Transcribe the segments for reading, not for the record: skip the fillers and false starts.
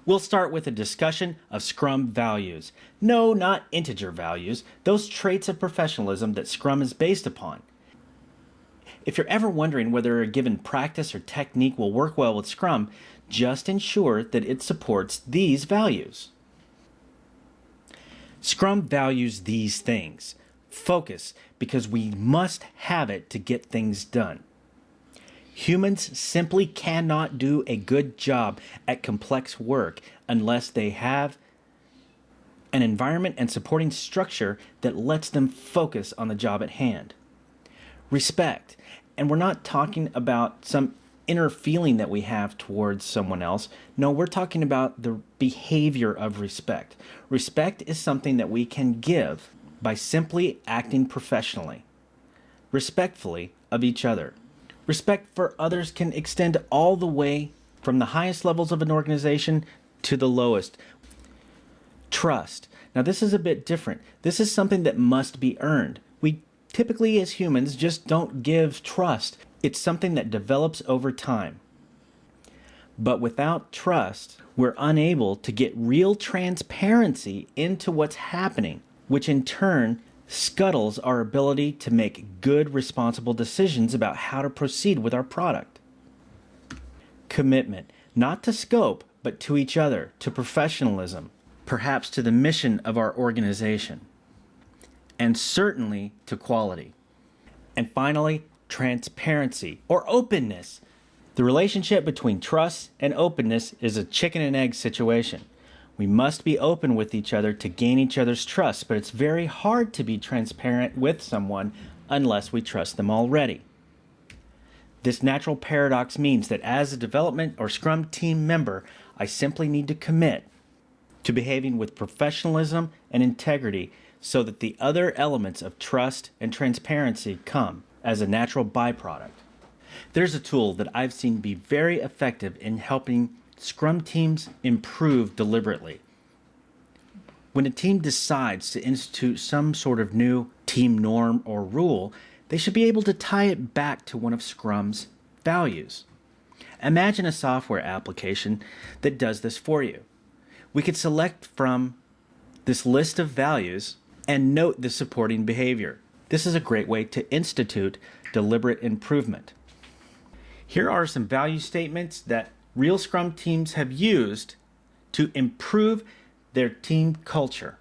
We'll start with a discussion of Scrum values. No, not integer values, those traits of professionalism that Scrum is based upon. If you're ever wondering whether a given practice or technique will work well with Scrum, just ensure that it supports these values. Scrum values these things. Focus, because we must have it to get things done. Humans simply cannot do a good job at complex work unless they have an environment and supporting structure that lets them focus on the job at hand. Respect, and we're not talking about some inner feeling that we have towards someone else. No, we're talking about the behavior of respect. Respect is something that we can give by simply acting professionally, respectfully of each other. Respect for others can extend all the way from the highest levels of an organization to the lowest. Trust. Now, this is a bit different. This is something that must be earned. We typically, as humans, just don't give trust. It's something that develops over time. But without trust, we're unable to get real transparency into what's happening, which in turn scuttles our ability to make good, responsible decisions about how to proceed with our product. Commitment, not to scope, but to each other, to professionalism, perhaps to the mission of our organization, and certainly to quality. And finally, transparency or openness. The relationship between trust and openness is a chicken and egg situation. We must be open with each other to gain each other's trust, but it's very hard to be transparent with someone unless we trust them already. This natural paradox means that as a development or Scrum team member, I simply need to commit to behaving with professionalism and integrity so that the other elements of trust and transparency come as a natural byproduct. There's a tool that I've seen be very effective in helping Scrum teams improve deliberately. When a team decides to institute some sort of new team norm or rule, they should be able to tie it back to one of Scrum's values. Imagine a software application that does this for you. We could select from this list of values and note the supporting behavior. This is a great way to institute deliberate improvement. Here are some value statements that real Scrum teams have used to improve their team culture.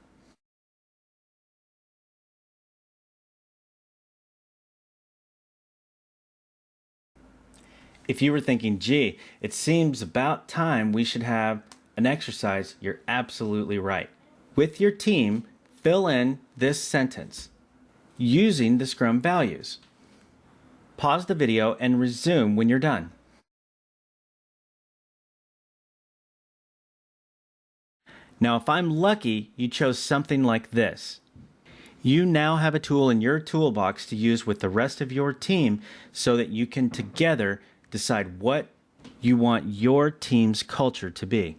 If you were thinking, gee, it seems about time we should have an exercise, you're absolutely right. With your team, fill in this sentence using the Scrum values. Pause the video and resume when you're done. Now, if I'm lucky, you chose something like this. You now have a tool in your toolbox to use with the rest of your team so that you can together decide what you want your team's culture to be.